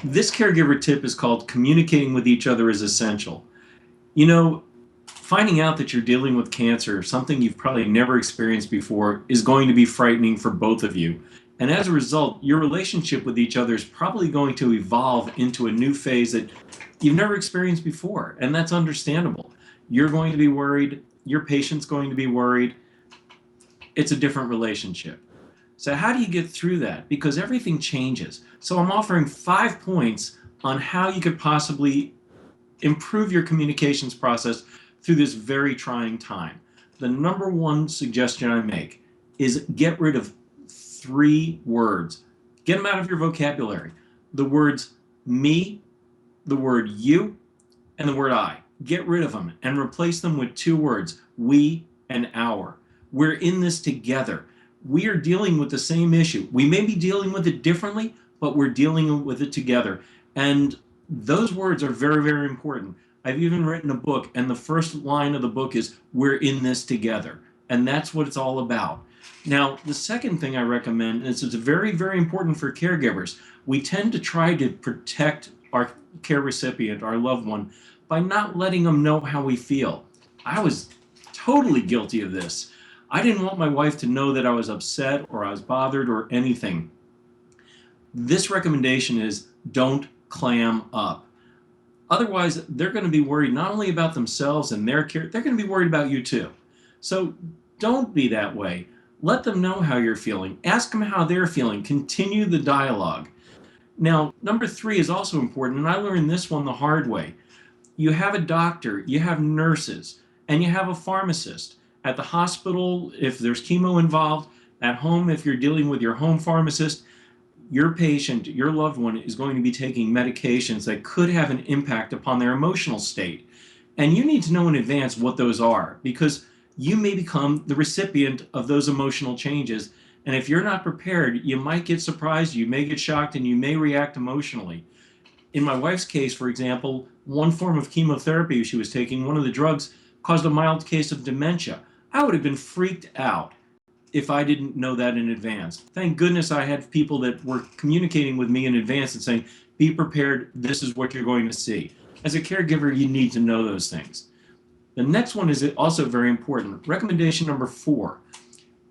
This caregiver tip is called communicating with each other is essential. You know, finding out that you're dealing with cancer, something you've probably never experienced before, is going to be frightening for both of you. And as a result, your relationship with each other is probably going to evolve into a new phase that you've never experienced before. And that's understandable. You're going to be worried, your patient's going to be worried. It's a different relationship. So how do you get through that? Because everything changes. So I'm offering 5 points on how you could possibly improve your communications process through this very trying time. The number one suggestion I make is get rid of 3 words. Get them out of your vocabulary. The words me, the word you, and the word I. Get rid of them and replace them with 2 words, we and our. We're in this together. We are dealing with the same issue. We may be dealing with it differently, but we're dealing with it together. And those words are very, very important. I've even written a book, and the first line of the book is, we're in this together. And that's what it's all about. Now, the second thing I recommend, and it's very, very important for caregivers, we tend to try to protect our care recipient, our loved one, by not letting them know how we feel. I was totally guilty of this. I didn't want my wife to know that I was upset or I was bothered or anything. This recommendation is don't clam up. Otherwise, they're going to be worried not only about themselves and their care, they're going to be worried about you too. So don't be that way. Let them know how you're feeling. Ask them how they're feeling. Continue the dialogue. Now, number 3 is also important, and I learned this one the hard way. You have a doctor, you have nurses, and you have a pharmacist. At the hospital, if there's chemo involved, at home, if you're dealing with your home pharmacist, your patient, your loved one is going to be taking medications that could have an impact upon their emotional state. And you need to know in advance what those are, because you may become the recipient of those emotional changes. And if you're not prepared, you might get surprised, you may get shocked, and you may react emotionally. In my wife's case, for example, one form of chemotherapy she was taking, one of the drugs, caused a mild case of dementia. I would have been freaked out if I didn't know that in advance. Thank goodness I had people that were communicating with me in advance and saying, be prepared, this is what you're going to see. As a caregiver, you need to know those things. The next one is also very important. Recommendation number 4,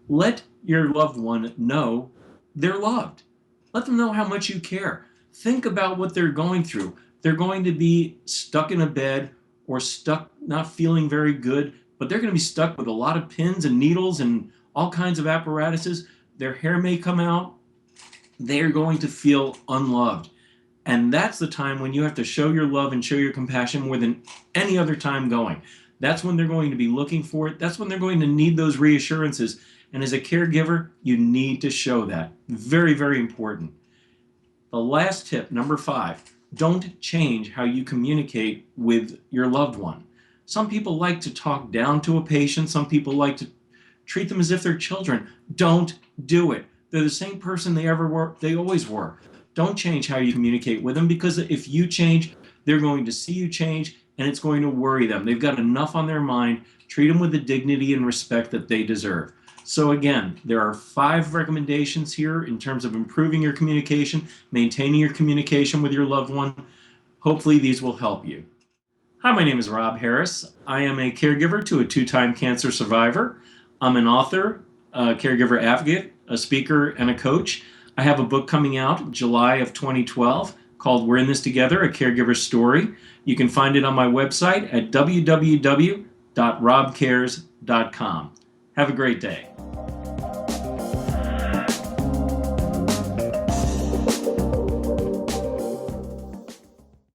let your loved one know they're loved. Let them know how much you care. Think about what they're going through. They're going to be stuck in a bed or stuck not feeling very good, but they're going to be stuck with a lot of pins and needles and all kinds of apparatuses. Their hair may come out. They're going to feel unloved. And that's the time when you have to show your love and show your compassion more than any other time going. That's when they're going to be looking for it. That's when they're going to need those reassurances. And as a caregiver, you need to show that. Very, very important. The last tip, number 5, don't change how you communicate with your loved one. Some people like to talk down to a patient. Some people like to treat them as if they're children. Don't do it. They're the same person they always were. Don't change how you communicate with them, because if you change, they're going to see you change, and it's going to worry them. They've got enough on their mind. Treat them with the dignity and respect that they deserve. So again, there are 5 recommendations here in terms of improving your communication, maintaining your communication with your loved one. Hopefully these will help you. Hi, my name is Rob Harris. I am a caregiver to a 2-time cancer survivor. I'm an author, a caregiver advocate, a speaker, and a coach. I have a book coming out July of 2012 called We're in This Together, A Caregiver Story. You can find it on my website at www.robcares.com. Have a great day.